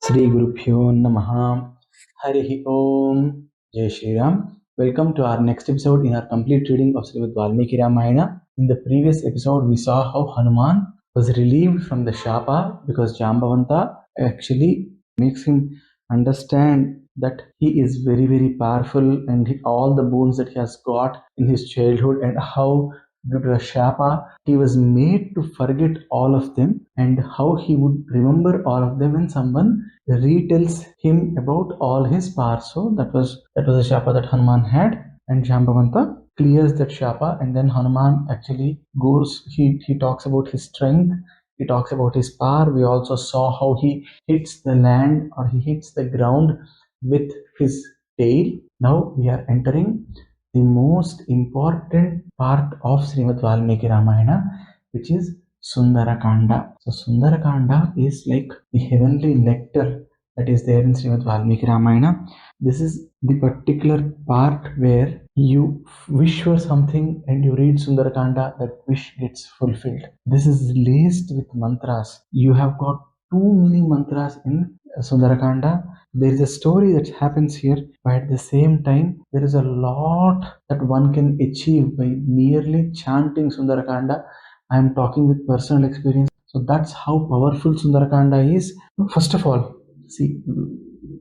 Sri Gurubhyo Namaha. Harihi Om. Jai Shri Ram. Welcome to our next episode in our complete reading of Srimad Valmiki Ramayana. In the previous episode, we saw how Hanuman was relieved from the Shapa because Jambavanta actually makes him understand that he is very, very powerful and all the boons that he has got in his childhood and how due to the Shapa he was made to forget all of them and how he would remember all of them when someone retells him about all his powers. So that was a Shapa that Hanuman had, and Jambavanta clears that Shapa, and then Hanuman actually goes, he talks about his strength, he talks about his power. We also saw how he hits the land or he hits the ground with his tail. Now we are entering the most important part of Srimad Valmiki Ramayana, which is Sundara Kanda. So Sundara Kanda is like the heavenly nectar that is there in Srimad Valmiki Ramayana. This is the particular part where you wish for something and you read Sundara Kanda, that wish gets fulfilled. This is laced with mantras. You have got too many mantras in Sundara Kanda. There is a story that happens here, but at the same time, there is a lot that one can achieve by merely chanting Sundara Kanda. I am talking with personal experience. So that's how powerful Sundara Kanda is. First of all, see,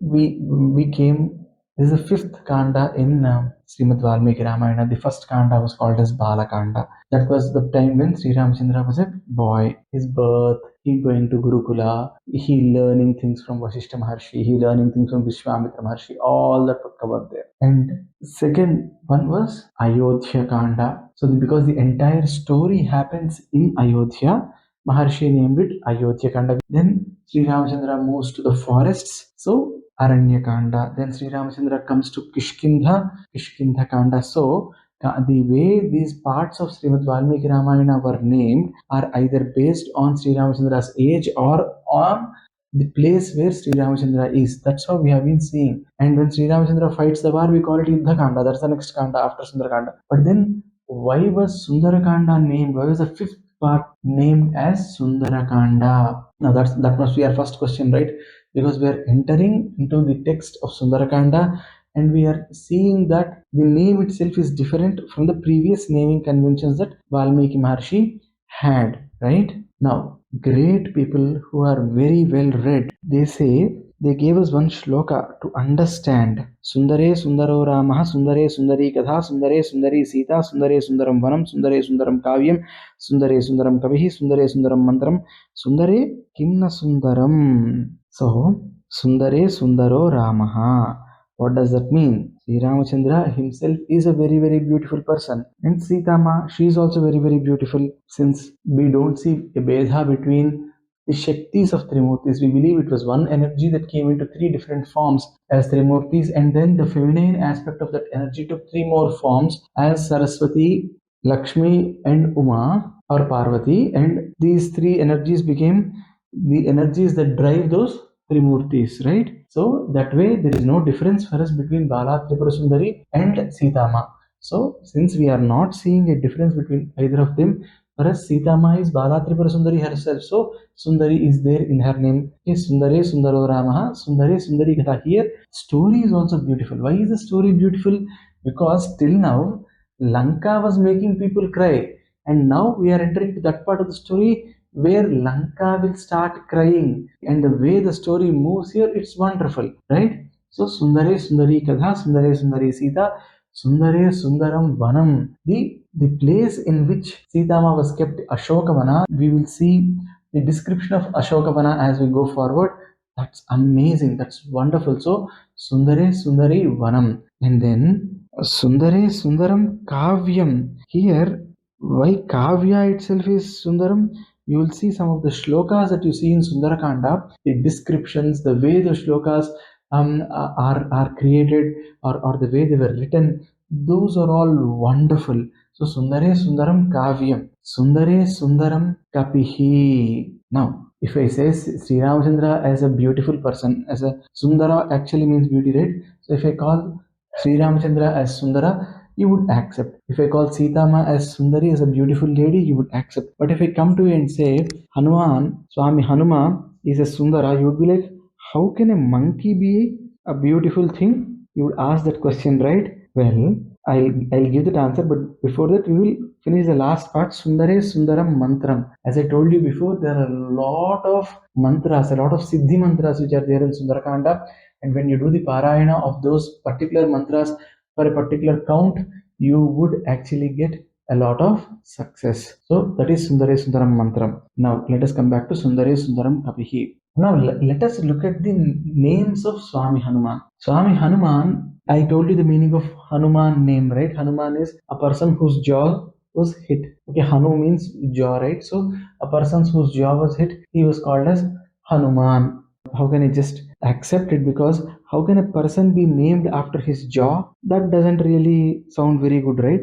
we came. This is the fifth Kanda in Srimad Valmiki Ramayana. The first Kanda was called as Bala Kanda. That was the time when Sri Ramchandra was a boy. His birth, he going to Gurukula, he learning things from Vasishtha Maharshi, he learning things from Vishwamitra Maharshi, all that were covered there. And second one was Ayodhya Kanda. So because the entire story happens in Ayodhya, Maharshi named it Ayodhya Kanda. Then Sri Ramchandra moves to the forests, so Aranya Kanda. Then Sri Ramchandra comes to Kishkindha Kanda. So the way these parts of Srimad Valmiki Ramayana were named are either based on Sri Ramachandra's age or on the place where Sri Ramachandra is. That's how we have been seeing. And when Sri Ramachandra fights the war, we call it Yuddha Kanda. That's the next Kanda after Sundara Kanda. But then why was Sundara Kanda named? Why was the fifth part named as Sundara Kanda? Now that must be our first question, right? Because we are entering into the text of Sundara Kanda and we are seeing that the name itself is different from the previous naming conventions that Valmiki Maharshi had, right? Now, great people who are very well read, they gave us one shloka to understand. Sundare Sundaro Ramaha, Sundare Sundari Katha, Sundare Sundari Sita, Sundare Sundaram Vanam, Sundare Sundaram Kavyam, Sundare Sundaram Kavihi, Sundare Sundaram Mantram, Sundare Kimna Sundaram. So, Sundare Sundaro Ramaha. What does that mean? Sri Ramachandra himself is a very, very beautiful person. And Sita Ma, she is also very, very beautiful. Since we don't see a Bedha between the Shaktis of Trimurtis, we believe it was one energy that came into three different forms as Trimurtis, and then the feminine aspect of that energy took three more forms as Saraswati, Lakshmi, and Uma or Parvati, and these three energies became the energies that drive those Trimurtis, right? So that way there is no difference for us between Bala Tripura Sundari and Sitama. So since we are not seeing a difference between either of them, for us Sitama is Bala Tripura Sundari herself. So Sundari is there in her name. Is Sundare Sundaro Ramaha, Sundare Sundari Katha. Here story is also beautiful. Why is the story beautiful? Because till now Lanka was making people cry, and now we are entering to that part of the story where Lanka will start crying, and the way the story moves here, it's wonderful, right? So Sundare Sundari Kadha, Sundare Sundari Sita, Sundare Sundaram Vanam. The place in which Sitama was kept, Ashokavana, we will see the description of Ashokavana as we go forward. That's amazing, that's wonderful. So Sundare Sundari Vanam. And then Sundare Sundaram Kavyam. Here, why Kavya itself is Sundaram? You will see some of the shlokas that you see in Sundarakanda, the descriptions, the way the shlokas are created or the way they were written, those are all wonderful. So Sundare Sundaram Kavyam, Sundare Sundaram Kapihi. Now, if I say Sri Ramachandra as a beautiful person, as a Sundara actually means beauty, right? So if I call Sri Ramachandra as Sundara, you would accept. If I call Sitama as Sundari, as a beautiful lady, you would accept. But if I come to you and say Hanuman, Swami Hanuma is a Sundara, you would be like, how can a monkey be a beautiful thing? You would ask that question, right? Well, I'll give that answer, but before that, we will finish the last part. Sundare Sundaram Mantram. As I told you before, there are a lot of mantras, a lot of Siddhi mantras which are there in Sundara Kanda. And when you do the parayana of those particular mantras for a particular count, you would actually get a lot of success. So that is Sundare Sundaram Mantram. Now let us come back to Sundare Sundaram Kapihi. Now let us look at the names of Swami Hanuman. Swami Hanuman, I told you the meaning of Hanuman name, right? Hanuman is a person whose jaw was hit. Okay, Hanu means jaw, right? So a person whose jaw was hit, he was called as Hanuman. How can I just accept it? Because how can a person be named after his jaw? That doesn't really sound very good, right?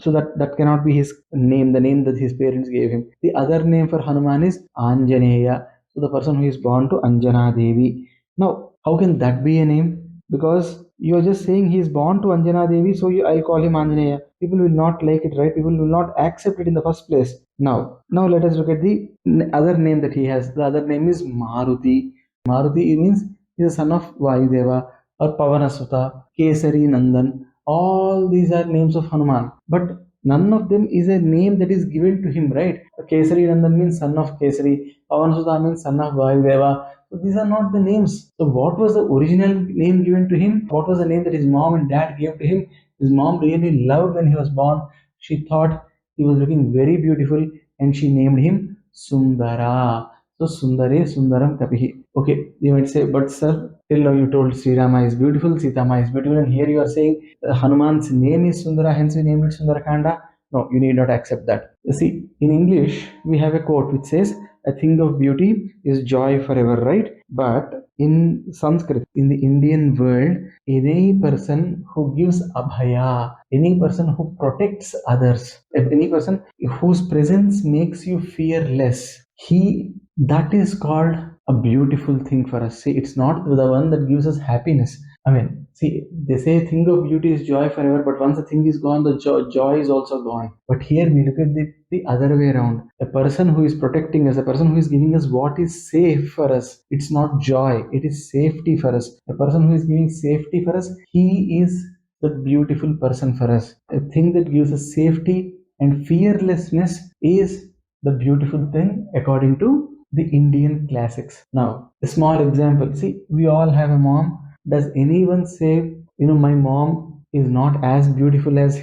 So that cannot be his name, the name that his parents gave him. The other name for Hanuman is Anjaneya. So the person who is born to Anjana Devi. Now, how can that be a name? Because you are just saying he is born to Anjana Devi, so I'll call him Anjaneya. People will not like it, right? People will not accept it in the first place. Now let us look at the other name that he has. The other name is Maruti. Maruti means he is the son of Vayudeva or Pavanasuta, Kesari Nandan. All these are names of Hanuman, but none of them is a name that is given to him, right? Kesari Nandan means son of Kesari, Pavanasuta means son of Vayudeva. So these are not the names. So what was the original name given to him? What was the name that his mom and dad gave to him? His mom really loved when he was born. She thought he was looking very beautiful and she named him Sundara. So Sundare Sundaram Kapihi. Okay, you might say, but sir, till now you told Sri Rama is beautiful, Sita Ma is beautiful, and here you are saying Hanuman's name is Sundara, hence we named it Sundara Kanda. No, you need not accept that. You see, in English, we have a quote which says, a thing of beauty is joy forever, right? But in Sanskrit, in the Indian world, any person who gives abhaya, any person who protects others, any person whose presence makes you fearless, that is called a beautiful thing for us. See, it's not the one that gives us happiness. I mean, see, they say thing of beauty is joy forever, but once the thing is gone, the joy is also gone. But here we look at the other way around. A person who is protecting us, a person who is giving us what is safe for us, it's not joy, it is safety for us. A person who is giving safety for us, he is the beautiful person for us. A thing that gives us safety and fearlessness is the beautiful thing according to the Indian classics. Now, a small example. See, we all have a mom. Does anyone say, my mom is not as beautiful as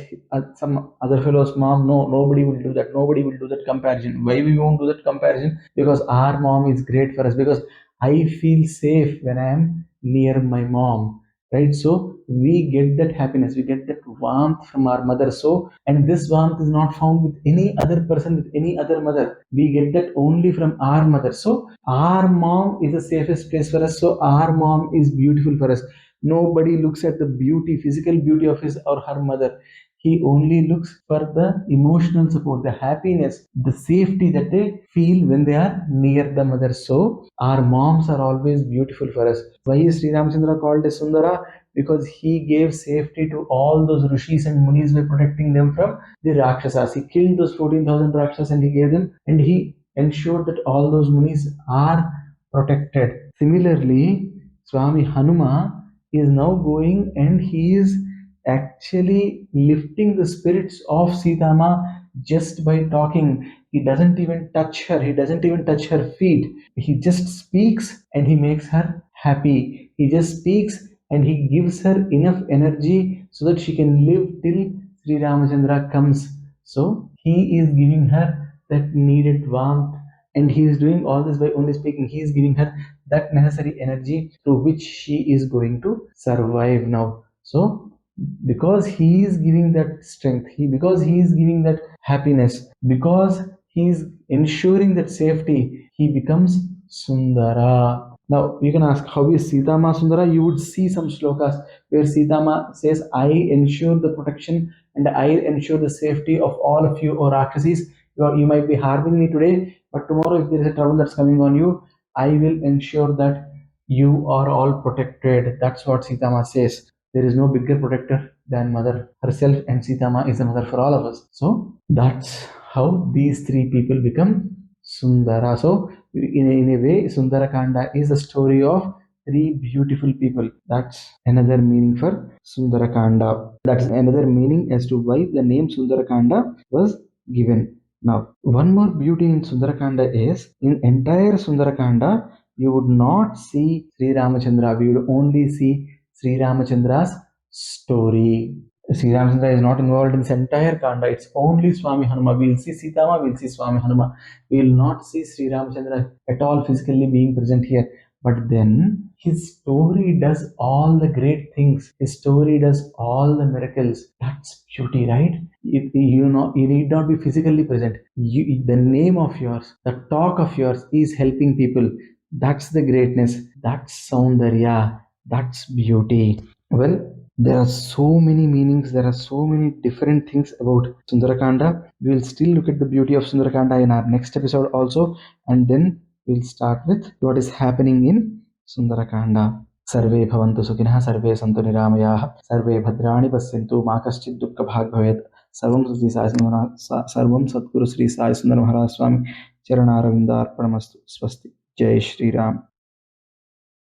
some other fellow's mom? No, nobody will do that. Nobody will do that comparison. Why we won't do that comparison? Because our mom is great for us. Because I feel safe when I am near my mom, right? So we get that happiness, we get that warmth from our mother. So, and this warmth is not found with any other person, with any other mother. We get that only from our mother. So our mom is the safest place for us. So our mom is beautiful for us. Nobody looks at the beauty, physical beauty of his or her mother. He only looks for the emotional support, the happiness, the safety that they feel when they are near the mother. So our moms are always beautiful for us. Why is Sri Ramchandra called as Sundara? Because he gave safety to all those rishis and munis by protecting them from the Rakshasas. He killed those 14,000 Rakshasas and he gave them, and he ensured that all those munis are protected. Similarly, Swami Hanuma is now going and he is actually lifting the spirits of Sitama just by talking. He doesn't even touch her, he doesn't even touch her feet. He just speaks and he makes her happy. He just speaks and he gives her enough energy so that she can live till Sri Ramachandra comes. So he is giving her that needed warmth, and he is doing all this by only speaking. He is giving her that necessary energy through which she is going to survive now. So because he is giving that strength, because he is giving that happiness, because he is ensuring that safety, he becomes Sundara. Now you can ask, how is Sita Ma Sundara? You would see some shlokas where Sita Ma says, I ensure the protection and I ensure the safety of all of you, O Rakshasis. You might be harming me today, but tomorrow if there is a trouble that's coming on you, I will ensure that you are all protected. That's what Sita Ma says. There is no bigger protector than mother herself, and Sitama is the mother for all of us. So that's how these three people become Sundara. So in a way, Sundara Kanda is a story of three beautiful people. That's another meaning for Sundara Kanda. That's another meaning as to why the name Sundara Kanda was given. Now, one more beauty in Sundara Kanda is in entire Sundara Kanda, you would not see Sri Ramachandra. We would only see Sri Ramachandra's story. Sri Ramachandra is not involved in this entire Kanda. It's only Swami Hanuma. We'll see Sitama, we'll see Swami Hanuma. We will not see Sri Ramachandra at all physically being present here. But then his story does all the great things. His story does all the miracles. That's beauty, right? You need not be physically present. The name of yours, the talk of yours is helping people. That's the greatness. That's Saundarya. That's beauty. Well, there are so many meanings, there are so many different things about Sundarakanda. We will still look at the beauty of Sundarakanda in our next episode also, and then we'll start with what is happening in Sundarakanda. Sarve bhavantu sukhinah, sarve santu niramayah, sarve bhadrani pasyantu, ma kaschid dukkha bhag bhavet. Sarvam Sadguru Sri Sai Sundar Maharaj Swami Charanaravindar Arpanamastu. Swasti. Jai Shri Ram.